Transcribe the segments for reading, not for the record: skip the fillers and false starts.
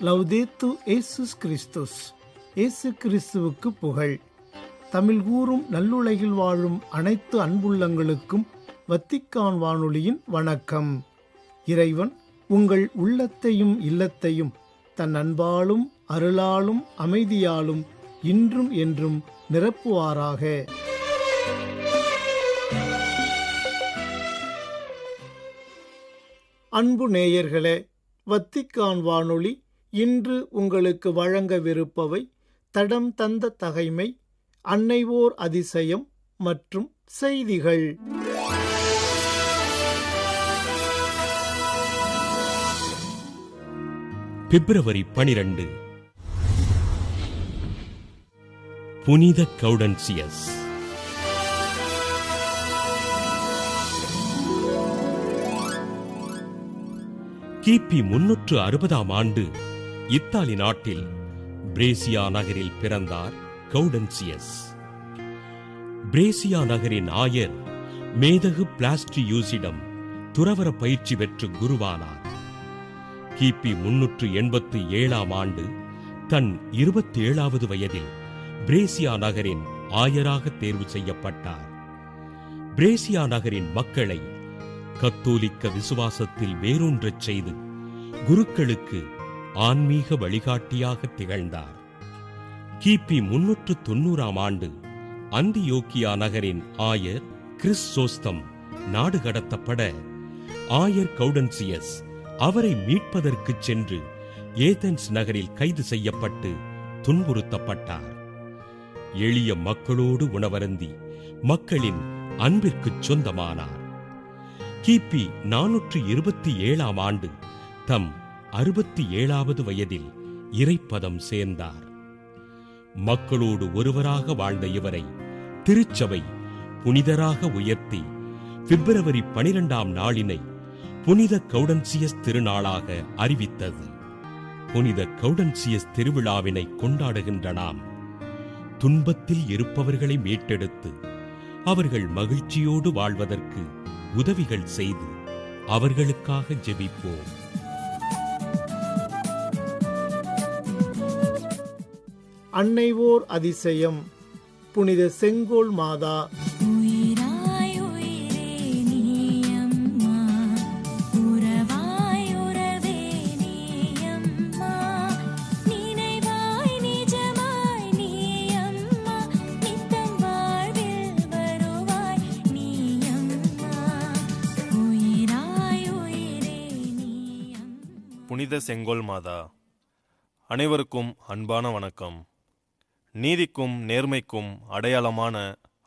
லவ்தேத்து இயேசுஸ் கிறிஸ்துஸ். இயேசு கிறிஸ்துவுக்கு புகழ். தமிழ் கூறும் நல்லுலகில் வாழும் அனைத்து அன்புள்ளங்களுக்கும் வத்திக்கான் வானொலியின் வணக்கம். இறைவன் உங்கள் உள்ளத்தையும் இல்லத்தையும் தன் அன்பாலும் அருளாலும் அமைதியாலும் இன்றும் என்றும் நிரப்புவாராக. அன்பு நேயர்களே, வத்திக்கான் வானொலி இன்று உங்களுக்கு வழங்கவிருப்பவை தடம் தந்த தகைமை, அன்னை ஓர் அதிசயம் மற்றும் செய்திகள். பிப்ரவரி 12, புனித கௌடன்சியஸ். கிபி 360 ஆண்டு இத்தாலி நாட்டில் பிரேசியா நகரில் பிறந்தார் கௌடன்சியஸ். பிரேசியா நகரின் ஆயர் மேதகு பிளாஸ்டியூஸிடம் துறவற பயிற்சி பெற்று குருவானார். கிபி 387 ஆண்டு தன் 27வது வயதில் பிரேசியா நகரின் ஆயராக தேர்வு செய்யப்பட்டார். பிரேசியா நகரின் மக்களை கத்தோலிக்க விசுவாசத்தில் வேரூன்றச் செய்து குருக்களுக்கு ஆன்மீக வழிகாட்டியாக திகழ்ந்தார். கிபி 390 ஆண்டு அந்தியோக்கியா நகரின் ஆயர் கிறிஸ்தோஸ்தம் நாடு கடத்தப்பட ஆயர் கௌடன்சியஸ் அவரை மீட்பதற்கு சென்று ஏதென்ஸ் நகரில் கைது செய்யப்பட்டு துன்புறுத்தப்பட்டார். எளிய மக்களோடு உணவருந்தி மக்களின் அன்பிற்கு சொந்தமானார். கிபி 427 ஆண்டு தம் 67வது வயதில் இறைப்பதம் சேர்ந்தார். மக்களோடு ஒருவராக வாழ்ந்த இவரை திருச்சபை புனிதராக உயர்த்தி பிப்ரவரி 12 நாளினை புனித கௌடன்சியஸ் திருநாளாக அறிவித்தது. புனித கௌடன்சியஸ் திருவிழாவினை கொண்டாடுகின்ற நாம் துன்பத்தில் இருப்பவர்களை மீட்டெடுத்து அவர்கள் மகிழ்ச்சியோடு வாழ்வதற்கு உதவிகள் செய்து அவர்களுக்காக ஜெபிப்போம். அன்னை ஓர் அதிசயம். புனித செங்கோல் மாதா. புனித செங்கோல் மாதா. அனைவருக்கும் அன்பான வணக்கம். நீதிக்கும் நேர்மைக்கும் அடையாளமான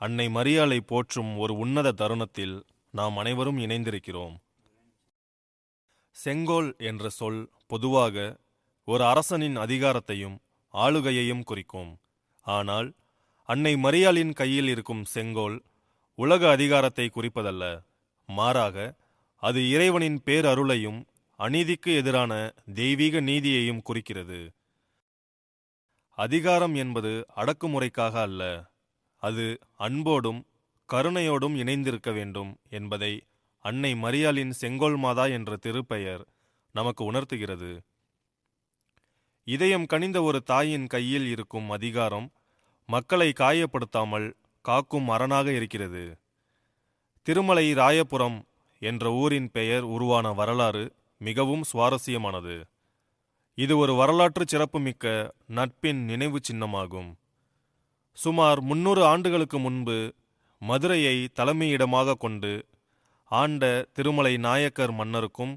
அன்னை மரியாளை போற்றும் ஒரு உன்னத தருணத்தில் நாம் அனைவரும் இணைந்திருக்கிறோம். செங்கோல் என்ற சொல் பொதுவாக ஒரு அரசனின் அதிகாரத்தையும் ஆளுகையையும் குறிக்கும். ஆனால் அன்னை மரியாளின் கையில் இருக்கும் செங்கோல் உலக அதிகாரத்தை குறிப்பதல்ல, மாறாக அது இறைவனின் பேரருளையும் அநீதிக்கு எதிரான தெய்வீக நீதியையும் குறிக்கிறது. அதிகாரம் என்பது அடக்குமுறைக்காக அல்ல, அது அன்போடும் கருணையோடும் இணைந்திருக்க வேண்டும் என்பதை அன்னை மரியாளின் செங்கோல் மாதா என்ற திருப்பெயர் நமக்கு உணர்த்துகிறது. இதயம் கனிந்த ஒரு தாயின் கையில் இருக்கும் அதிகாரம் மக்களை காயப்படுத்தாமல் காக்கும் அரணாக இருக்கிறது. திருமலை ராயபுரம் என்ற ஊரின் பெயர் உருவான வரலாறு மிகவும் சுவாரஸ்யமானது. இது ஒரு வரலாற்று சிறப்புமிக்க நட்பின் நினைவு சின்னமாகும். சுமார் 300 ஆண்டுகளுக்கு முன்பு மதுரையை தலைமையிடமாக கொண்டு ஆண்ட திருமலை நாயக்கர் மன்னருக்கும்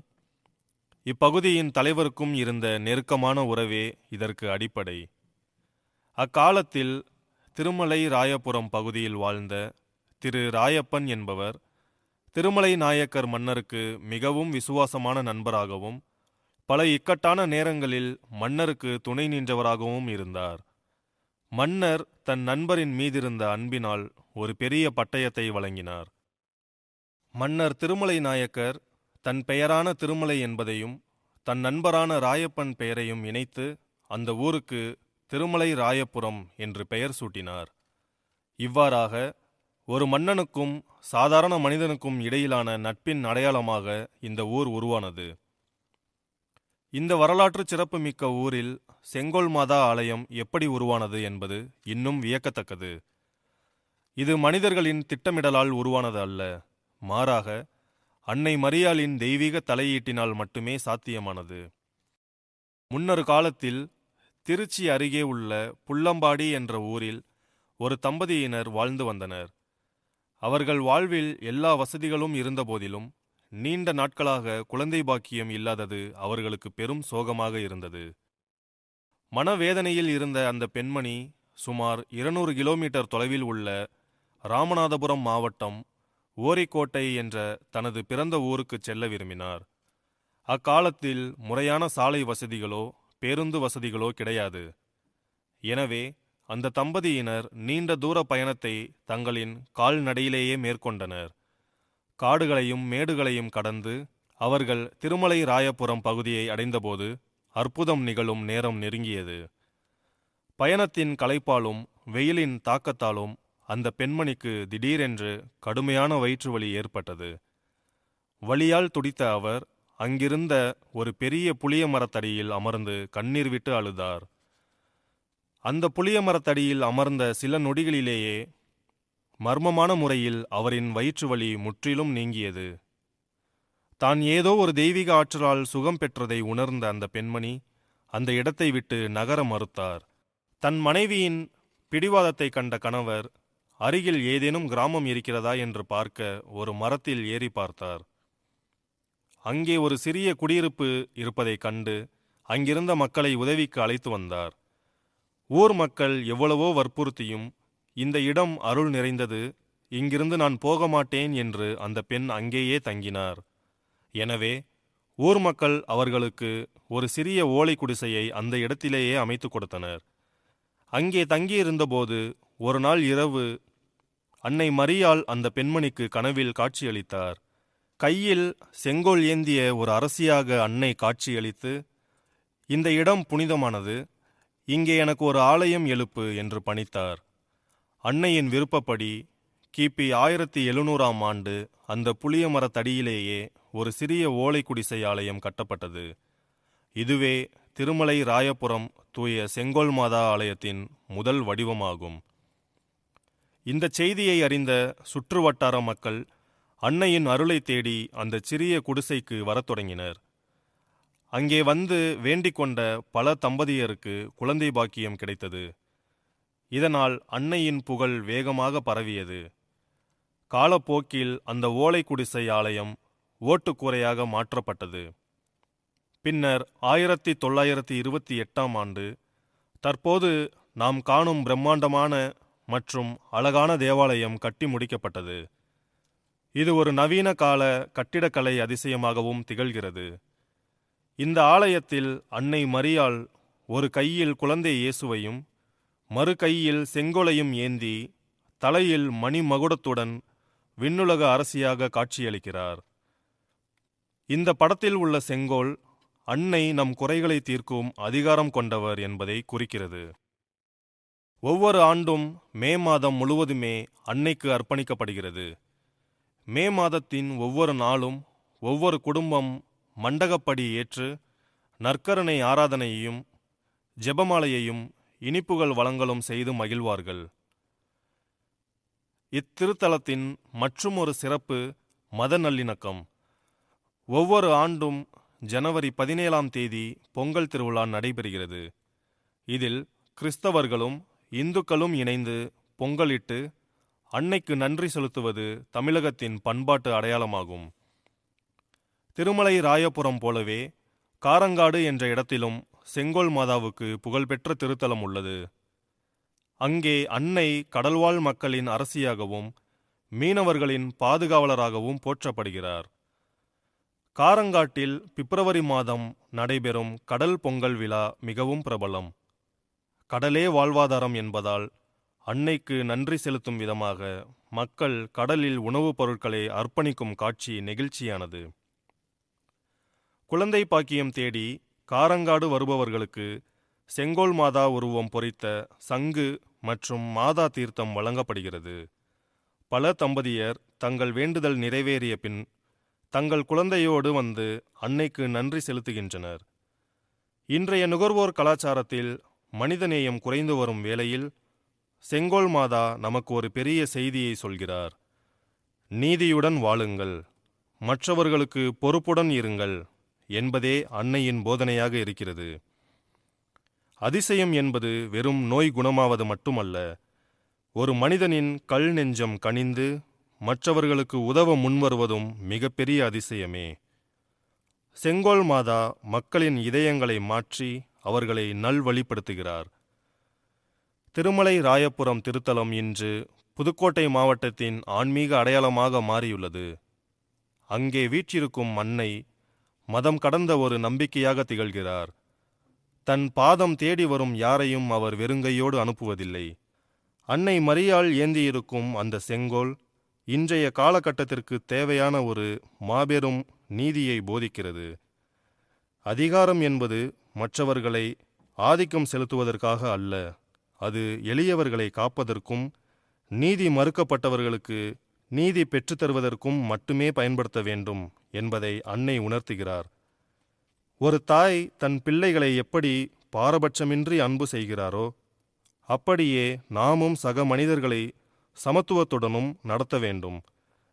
இப்பகுதியின் தலைவருக்கும் இருந்த நெருக்கமான உறவே இதற்கு அடிப்படை. அக்காலத்தில் திருமலை ராயபுரம் பகுதியில் வாழ்ந்த திரு ராயப்பன் என்பவர் திருமலை நாயக்கர் மன்னருக்கு மிகவும் விசுவாசமான நண்பராகவும் பல இக்கட்டான நேரங்களில் மன்னருக்கு துணை நின்றவராகவும் இருந்தார். மன்னர் தன் நண்பரின் மீதிருந்த அன்பினால் ஒரு பெரிய பட்டயத்தை வழங்கினார். மன்னர் திருமலை நாயக்கர் தன் பெயரான திருமலை என்பதையும் தன் நண்பரான ராயப்பன் பெயரையும் இணைத்து அந்த ஊருக்கு திருமலை ராயபுரம் என்று பெயர் சூட்டினார். இவ்வாறாக ஒரு மன்னனுக்கும் சாதாரண மனிதனுக்கும் இடையிலான நட்பின் அடையாளமாக இந்த ஊர் உருவானது. இந்த வரலாற்று சிறப்புமிக்க ஊரில் செங்கோல் மாதா ஆலயம் எப்படி உருவானது என்பது இன்னும் வியக்கத்தக்கது. இது மனிதர்களின் திட்டமிடலால் உருவானது அல்ல, மாறாக அன்னை மரியாளின் தெய்வீக தலையீட்டினால் மட்டுமே சாத்தியமானது. முன்னொரு காலத்தில் திருச்சி அருகே உள்ள புள்ளம்பாடி என்ற ஊரில் ஒரு தம்பதியினர் வாழ்ந்து வந்தனர். அவர்கள் வாழ்வில் எல்லா வசதிகளும் இருந்தபோதிலும் நீண்ட நாட்களாக குழந்தை பாக்கியம் இல்லாதது அவர்களுக்கு பெரும் சோகமாக இருந்தது. மனவேதனையில் இருந்த அந்த பெண்மணி சுமார் 200 கிலோமீட்டர் தொலைவில் உள்ள ராமநாதபுரம் மாவட்டம் ஓரிக்கோட்டை என்ற தனது பிறந்த ஊருக்கு செல்ல விரும்பினார். அக்காலத்தில் முறையான சாலை வசதிகளோ பேருந்து வசதிகளோ கிடையாது. எனவே அந்த தம்பதியினர் நீண்ட தூர பயணத்தை தங்களின் கால்நடையிலேயே மேற்கொண்டனர். காடுகளையும் மேடுகளையும் கடந்து அவர்கள் திருமலை ராயபுரம் பகுதியை அடைந்தபோது அற்புதம் நிகழும் நேரம் நெருங்கியது. பயணத்தின் களைப்பாலும் வெயிலின் தாக்கத்தாலும் அந்த பெண்மணிக்கு திடீரென்று கடுமையான வயிற்றுவலி ஏற்பட்டது. வலியால் துடித்த அவர் அங்கிருந்த ஒரு பெரிய புளிய மரத்தடியில் அமர்ந்து கண்ணீர் விட்டு அழுதார். அந்த புளிய மரத்தடியில் அமர்ந்த சில நொடிகளிலேயே மர்மமான முறையில் அவரின் வயிற்றுவலி முற்றிலும் நீங்கியது. தான் ஏதோ ஒரு தெய்வீக ஆற்றலால் சுகம் பெற்றதை உணர்ந்த அந்த பெண்மணி அந்த இடத்தை விட்டு நகர மறுத்தார். தன் மனைவியின் பிடிவாதத்தை கண்ட கணவர் அருகில் ஏதேனும் கிராமம் இருக்கிறதா என்று பார்க்க ஒரு மரத்தில் ஏறி பார்த்தார். அங்கே ஒரு சிறிய குடியிருப்பு இருப்பதைக் கண்டு அங்கிருந்த மக்களை உதவிக்கு அழைத்து வந்தார். ஊர் மக்கள் எவ்வளவோ வற்புறுத்தியும் இந்த இடம் அருள் நிறைந்தது, இங்கிருந்து நான் போக மாட்டேன் என்று அந்த பெண் அங்கேயே தங்கினார். எனவே ஊர் மக்கள் அவர்களுக்கு ஒரு சிறிய ஓலை குடிசையை அந்த இடத்திலேயே அமைத்து கொடுத்தனர். அங்கே தங்கியிருந்தபோது ஒரு நாள் இரவு அன்னை மரியாள் அந்த பெண்மணிக்கு கனவில் காட்சியளித்தார். கையில் செங்கோல் ஏந்திய ஒரு அரசியாக அன்னை காட்சியளித்து, இந்த இடம் புனிதமானது, இங்கே எனக்கு ஒரு ஆலயம் எழுப்பு என்று பணித்தார். அன்னையின் விருப்பப்படி கிபி 1700ஆம் ஆண்டு அந்த புளிய மரத்தடியிலேயே ஒரு சிறிய ஓலை குடிசை ஆலயம் கட்டப்பட்டது. இதுவே திருமலை ராயபுரம் தூய செங்கோல் மாதா ஆலயத்தின் முதல் வடிவமாகும். இந்த செய்தியை அறிந்த சுற்றுவட்டார மக்கள் அன்னையின் அருளை தேடி அந்த சிறிய குடிசைக்கு வரத் தொடங்கினர். அங்கே வந்து வேண்டிக் கொண்ட பல தம்பதியருக்கு குழந்தை பாக்கியம் கிடைத்தது. இதனால் அன்னையின் புகழ் வேகமாக பரவியது. காலப்போக்கில் அந்த ஓலை குடிசை ஆலயம் ஓட்டுக்கூரையாக மாற்றப்பட்டது. பின்னர் 1928ஆம் ஆண்டு தற்போது நாம் காணும் பிரம்மாண்டமான மற்றும் அழகான தேவாலயம் கட்டி முடிக்கப்பட்டது. இது ஒரு நவீன கால கட்டிடக்கலை அதிசயமாகவும் திகழ்கிறது. இந்த ஆலயத்தில் அன்னை மரியாள் ஒரு கையில் குழந்தை இயேசுவையும் மறு கையில் செங்கோலையும் ஏந்தி தலையில் மணிமகுடத்துடன் விண்ணுலக அரசியாக காட்சியளிக்கிறார். இந்த படத்தில் உள்ள செங்கோல் அன்னை நம் குறைகளை தீர்க்கும் அதிகாரம் கொண்டவர் என்பதை குறிக்கிறது. ஒவ்வொரு ஆண்டும் மே மாதம் முழுவதுமே அன்னைக்கு அர்ப்பணிக்கப்படுகிறது. மே மாதத்தின் ஒவ்வொரு நாளும் ஒவ்வொரு குடும்பம் மண்டகப்படி ஏற்று நற்கருணை ஆராதனையையும் ஜெபமாலையையும் இனிப்புகள் வழங்கலும் செய்து மகிழ்வார்கள். இத்திருத்தலத்தின் மற்றும் ஒரு சிறப்பு மத நல்லிணக்கம். ஒவ்வொரு ஆண்டும் ஜனவரி 17ஆம் தேதி பொங்கல் திருவிழா நடைபெறுகிறது. இதில் கிறிஸ்தவர்களும் இந்துக்களும் இணைந்து பொங்கலிட்டு அன்னைக்கு நன்றி செலுத்துவது தமிழகத்தின் பண்பாட்டு அடையாளமாகும். திருமலை ராயபுரம் போலவே காரங்காடு என்ற இடத்திலும் செங்கோல் மாதாவுக்கு புகழ்பெற்ற திருத்தலம் உள்ளது. அங்கே அன்னை கடல்வாழ் மக்களின் அரசியாகவும் மீனவர்களின் பாதுகாவலராகவும் போற்றப்படுகிறார். காரங்காட்டில் பிப்ரவரி மாதம் நடைபெறும் கடல் பொங்கல் விழா மிகவும் பிரபலம். கடலே வாழ்வாதாரம் என்பதால் அன்னைக்கு நன்றி செலுத்தும் விதமாக மக்கள் கடலில் உணவுப் பொருட்களை அர்ப்பணிக்கும் காட்சி நெகிழ்ச்சியானது. குழந்தை பாக்கியம் தேடி காரங்காடு வருபவர்களுக்கு செங்கோல் மாதா உருவம் பொறித்த சங்கு மற்றும் மாதா தீர்த்தம் வழங்கப்படுகிறது. பல தம்பதியர் தங்கள் வேண்டுதல் நிறைவேறிய பின் தங்கள் குழந்தையோடு வந்து அன்னைக்கு நன்றி செலுத்துகின்றனர். இன்றைய நுகர்வோர் கலாச்சாரத்தில் மனிதநேயம் குறைந்து வரும் வேளையில் செங்கோல் மாதா நமக்கு ஒரு பெரிய செய்தியை சொல்கிறார். நீதியுடன் வாழுங்கள், மற்றவர்களுக்கு பொறுப்புடன் இருங்கள் என்பதே அன்னையின் போதனையாக இருக்கிறது. அதிசயம் என்பது வெறும் நோய் குணமாவது மட்டுமல்ல, ஒரு மனிதனின் கல் நெஞ்சம் கனிந்து மற்றவர்களுக்கு உதவ முன்வருவதும் மிகப்பெரிய அதிசயமே. செங்கோல் மாதா மக்களின் இதயங்களை மாற்றி அவர்களை நல்வழிப்படுத்துகிறார். திருமலை ராயபுரம் திருத்தலம் இன்று புதுக்கோட்டை மாவட்டத்தின் ஆன்மீக அடையாளமாக மாறியுள்ளது. அங்கே வீற்றிருக்கும் அன்னை மதம் கடந்த ஒரு நம்பிக்கையாக திகழ்கிறார். தன் பாதம் தேடி வரும் யாரையும் அவர் வெறுங்கையோடு அனுப்புவதில்லை. அன்னை மரியாள் ஏந்தியிருக்கும் அந்த செங்கோல் இன்றைய காலகட்டத்திற்கு தேவையான ஒரு மாபெரும் நீதியை போதிக்கிறது. அதிகாரம் என்பது மற்றவர்களை ஆதிக்கம் செலுத்துவதற்காக அல்ல, அது எளியவர்களை காப்பதற்கும் நீதி மறுக்கப்பட்டவர்களுக்கு நீதி பெற்றுத்தருவதற்கும் மட்டுமே பயன்படுத்த வேண்டும் என்பதை அன்னை உணர்த்துகிறார். ஒரு தாய் தன் பிள்ளைகளை எப்படி பாரபட்சமின்றி அன்பு செய்கிறாரோ அப்படியே நாமும் சக மனிதர்களை சமத்துவத்துடனும் நடத்த வேண்டும்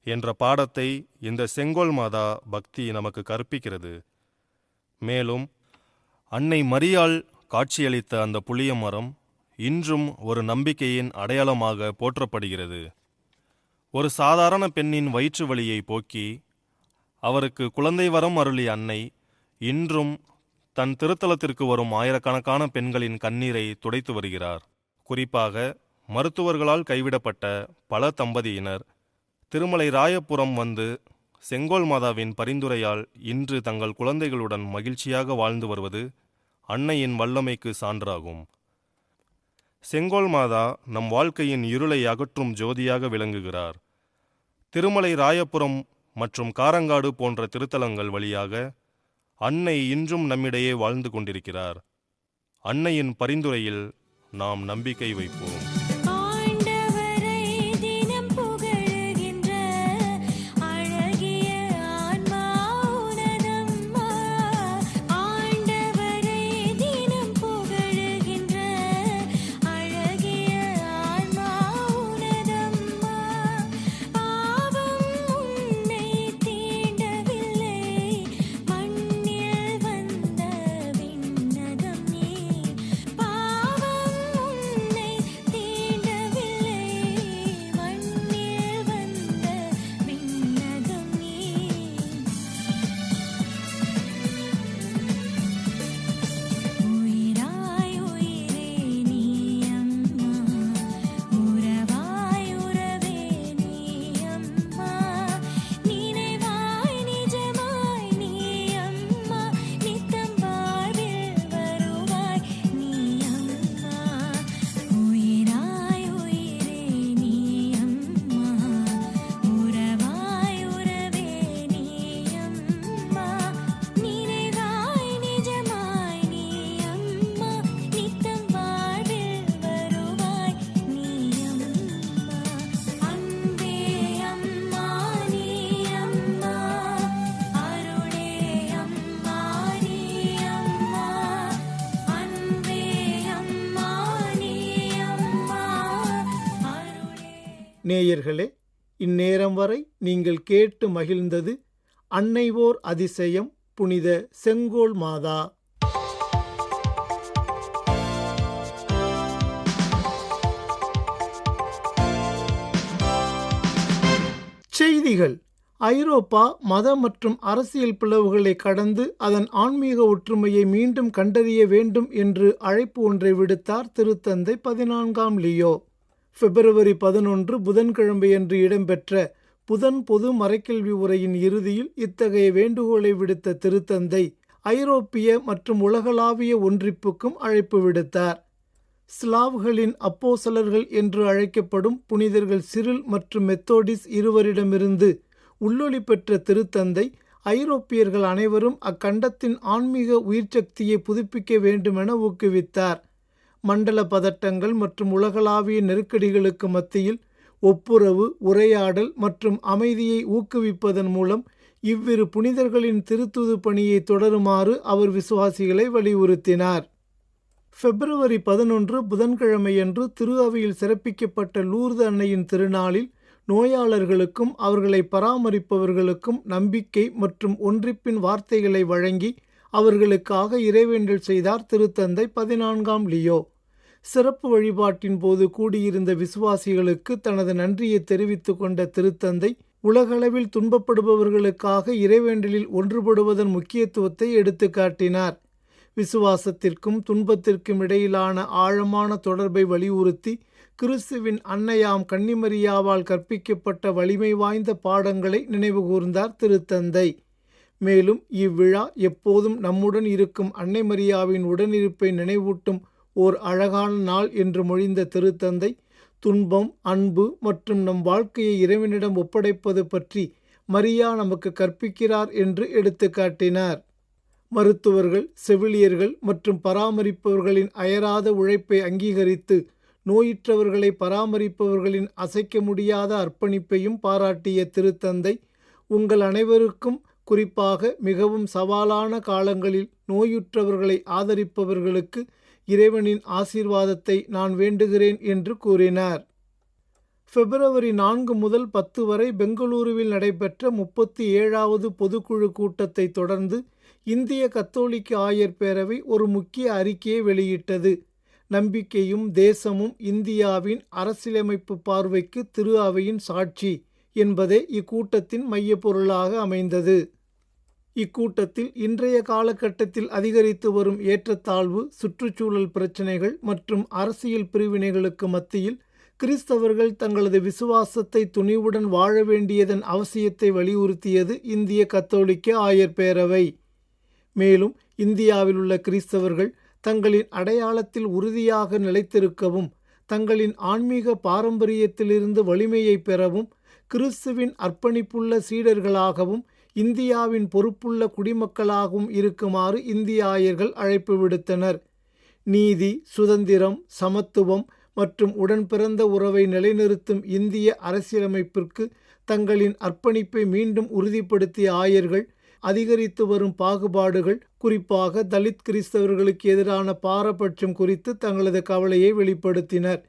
என்ற பாடத்தை இந்த செங்கோல் மாதா பக்தி நமக்கு கற்பிக்கிறது. மேலும் அன்னை மரியாள் காட்சியளித்த அந்த புளிய மரம் இன்றும் ஒரு நம்பிக்கையின் அடையாளமாக போற்றப்படுகிறது. ஒரு சாதாரண பெண்ணின் வயிற்று வலியை போக்கி அவருக்கு குழந்தை வரம் அருளிய அன்னை இன்றும் தன் திருத்தலத்திற்கு வரும் ஆயிரக்கணக்கான பெண்களின் கண்ணீரை துடைத்து வருகிறார். குறிப்பாக மருத்துவர்களால் கைவிடப்பட்ட பல தம்பதியினர் திருமலை ராயபுரம் வந்து செங்கோல் மாதாவின் பரிந்துரையால் இன்று தங்கள் குழந்தைகளுடன் மகிழ்ச்சியாக வாழ்ந்து வருவது அன்னையின் வல்லமைக்கு சான்றாகும். செங்கோல் மாதா நம் வாழ்க்கையின் இருளை அகற்றும் ஜோதியாக விளங்குகிறார். திருமலை ராயபுரம் மற்றும் காரங்காடு போன்ற திருத்தலங்கள் வழியாக அன்னை இன்றும் நம்மிடையே வாழ்ந்து கொண்டிருக்கிறார். அன்னையின் பரிந்துரையில் நாம் நம்பிக்கை வைப்போம். நேயர்களே, இந்நேரம் வரை நீங்கள் கேட்டு மகிழ்ந்தது அன்னை ஓர் அதிசயம் புனித செங்கோல் மாதா. செய்திகள். ஐரோப்பா மத மற்றும் அரசியல் பிளவுகளை கடந்து அதன் ஆன்மீக ஒற்றுமையை மீண்டும் கண்டறிய வேண்டும் என்று அழைப்பு ஒன்றை விடுத்தார் திருத்தந்தை 14ஆம் லியோ. பிப்ரவரி 11 புதன்கிழமையன்று இடம்பெற்ற புதன் பொது மறைக்கல்வி உரையின் இறுதியில் இத்தகைய வேண்டுகோளை விடுத்த திருத்தந்தை ஐரோப்பிய மற்றும் உலகளாவிய ஒன்றிப்புக்கும் அழைப்பு விடுத்தார். ஸ்லாவ்களின் அப்போஸ்தலர்கள் என்று அழைக்கப்படும் புனிதர்கள் சிரில் மற்றும் மெத்தோடிஸ் இருவரிடமிருந்து உள்ளொளி பெற்ற திருத்தந்தை ஐரோப்பியர்கள் அனைவரும் அக்கண்டத்தின் ஆன்மீக உயிர்ச்சக்தியை புதுப்பிக்க வேண்டுமென ஊக்குவித்தார். மண்டல பதட்டங்கள் மற்றும் உலகளாவிய நெருக்கடிகளுக்கு மத்தியில் ஒப்புரவு, உரையாடல் மற்றும் அமைதியை ஊக்குவிப்பதன் மூலம் இவ்விரு புனிதர்களின் திருத்துது பணியை தொடருமாறு அவர் விசுவாசிகளை வலியுறுத்தினார். பிப்ரவரி 11 புதன்கிழமையன்று திரு அவையில் சிறப்பிக்கப்பட்ட லூர்து அன்னையின் திருநாளில் நோயாளர்களுக்கும் அவர்களை பராமரிப்பவர்களுக்கும் நம்பிக்கை மற்றும் ஒன்றிப்பின் வார்த்தைகளை வழங்கி அவர்களுக்காக இறைவேண்டல் செய்தார் திருத்தந்தை 14ஆம் லியோ. சிறப்பு வழிபாட்டின் போது கூடியிருந்த விசுவாசிகளுக்கு தனது நன்றியை தெரிவித்துக் கொண்ட திருத்தந்தை உலகளவில் துன்பப்படுபவர்களுக்காக இறைவேண்டலில் ஒன்றுபடுவதன் முக்கியத்துவத்தை எடுத்து காட்டினார். விசுவாசத்திற்கும் துன்பத்திற்கும் இடையிலான ஆழமான தொடர்பை வலியுறுத்தி கிறிஸ்துவின் அன்னையாம் கன்னிமரியாவால் கற்பிக்கப்பட்ட வலிமை வாய்ந்த பாடங்களை நினைவுகூர்ந்தார் திருத்தந்தை. மேலும் இவ்விழா எப்போதும் நம்முடன் இருக்கும் அன்னை மரியாவின் உடனிருப்பை நினைவூட்டும் ஓர் அழகான நாள் என்று மொழிந்த திருத்தந்தை துன்பம், அன்பு மற்றும் நம் வாழ்க்கையை இறைவனிடம் ஒப்படைப்பது பற்றி மரியா நமக்கு கற்பிக்கிறார் என்று எடுத்து காட்டினார். மருத்துவர்கள், செவிலியர்கள் மற்றும் பராமரிப்பவர்களின் அயராத உழைப்பை அங்கீகரித்து நோயுற்றவர்களை பராமரிப்பவர்களின் அசைக்க முடியாத அர்ப்பணிப்பையும் பாராட்டிய திருத்தந்தை, உங்கள் அனைவருக்கும், குறிப்பாக மிகவும் சவாலான காலங்களில் நோயுற்றவர்களை ஆதரிப்பவர்களுக்கு இறைவனின் ஆசீர்வாதத்தை நான் வேண்டுகிறேன் என்று கூறினார். பிப்ரவரி 4 முதல் 10 வரை பெங்களூருவில் நடைபெற்ற 37வது பொதுக்குழு கூட்டத்தை தொடர்ந்து இந்திய கத்தோலிக்க ஆயர் பேரவை ஒரு முக்கிய அறிக்கையை வெளியிட்டது. நம்பிக்கையும் தேசமும் இந்தியாவின் அரசியலமைப்பு பார்வைக்கு திரு அவையின் சாட்சி என்பதே இக்கூட்டத்தின் மையப்பொருளாக அமைந்தது. இக்கூட்டத்தில் இன்றைய காலகட்டத்தில் அதிகரித்து வரும் ஏற்றத்தாழ்வு, சுற்றுச்சூழல் பிரச்சினைகள் மற்றும் அரசியல் பிரிவினைகளுக்கு மத்தியில் கிறிஸ்தவர்கள் தங்களது விசுவாசத்தை துணிவுடன் வாழ வேண்டியதன் அவசியத்தை வலியுறுத்தியது இந்திய கத்தோலிக்க ஆயர் பேரவை. மேலும் இந்தியாவில் உள்ள கிறிஸ்தவர்கள் தங்களின் அடையாளத்தில் உறுதியாக நிலைத்திருக்கவும், தங்களின் ஆன்மீக பாரம்பரியத்திலிருந்து வலிமையை பெறவும், கிறிஸ்துவின் அர்ப்பணிப்புள்ள சீடர்களாகவும் இந்தியாவின் பொறுப்புள்ள குடிமக்களாகவும் இருக்குமாறு இந்திய ஆயர்கள் அழைப்பு விடுத்தனர். நீதி, சுதந்திரம், சமத்துவம் மற்றும் உடன்பிறந்த உறவை நிலைநிறுத்தும் இந்திய அரசியலமைப்பிற்கு தங்களின் அர்ப்பணிப்பை மீண்டும் உறுதிப்படுத்திய ஆயர்கள் அதிகரித்து வரும் பாகுபாடுகள், குறிப்பாக தலித் கிறிஸ்தவர்களுக்கு எதிரான பாரபட்சம் குறித்து தங்களது கவலையை வெளிப்படுத்தினர்.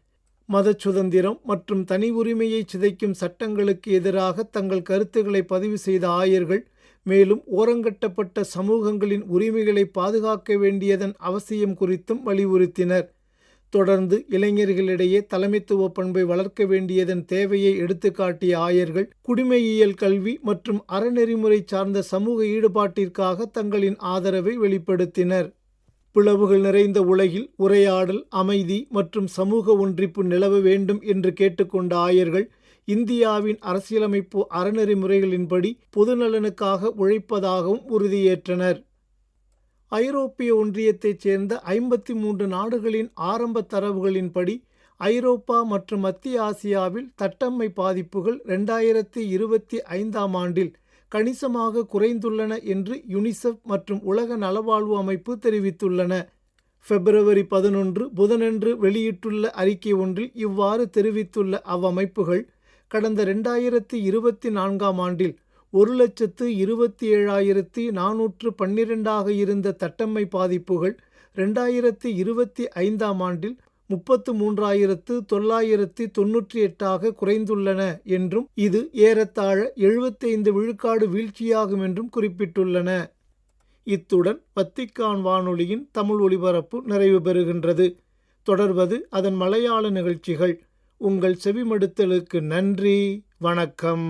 மத சுதந்திரம் மற்றும் தனி உரிமையை சிதைக்கும் சட்டங்களுக்கு எதிராக தங்கள் கருத்துக்களை பதிவு செய்த ஆயர்கள் மேலும் ஓரங்கட்டப்பட்ட சமூகங்களின் உரிமைகளை பாதுகாக்க வேண்டியதன் அவசியம் குறித்தும் வலியுறுத்தினர். தொடர்ந்து இளைஞர்களிடையே தலைமைத்துவ பண்பை வளர்க்க வேண்டியதன் தேவையை எடுத்துக்காட்டிய ஆயர்கள் குடிமையியல் கல்வி மற்றும் அறநெறிமுறை சார்ந்த சமூக ஈடுபாட்டிற்காக தங்களின் ஆதரவை வெளிப்படுத்தினர். பிளவுகள் நிறைந்த உலகில் உரையாடல், அமைதி மற்றும் சமூக ஒன்றிப்பு நிலவ வேண்டும் என்று கேட்டுக்கொண்ட ஆயர்கள் இந்தியாவின் அரசியலமைப்பு அறநெறிமுறைகளின்படி பொதுநலனுக்காக உழைப்பதாகவும் உறுதியேற்றனர். ஐரோப்பிய ஒன்றியத்தைச் சேர்ந்த 53 நாடுகளின் ஆரம்ப தரவுகளின்படி ஐரோப்பா மற்றும் மத்திய ஆசியாவில் தட்டம்மை பாதிப்புகள் 2025ஆம் ஆண்டில் கணிசமாக குறைந்துள்ளன என்று யுனிசெஃப் மற்றும் உலக நலவாழ்வு அமைப்பு தெரிவித்துள்ளன. பிப்ரவரி 11 புதனன்று வெளியிட்டுள்ள அறிக்கை ஒன்றில் இவ்வாறு தெரிவித்துள்ள அவ்வமைப்புகள், கடந்த 2024ஆம் ஆண்டில் 1,27,412 இருந்த தட்டம்மை பாதிப்புகள் 2025ஆம் ஆண்டில் 33,998 குறைந்துள்ளன என்றும், இது ஏறத்தாழ 75 விழுக்காடு வீழ்ச்சியாகும் என்றும் குறிப்பிட்டுள்ளன. இத்துடன் வத்திக்கான் வானொலியின் தமிழ் ஒலிபரப்பு நிறைவு பெறுகின்றது. தொடர்வது அதன் மலையாள நிகழ்ச்சிகள். உங்கள் செவிமடுத்தலுக்கு நன்றி. வணக்கம்.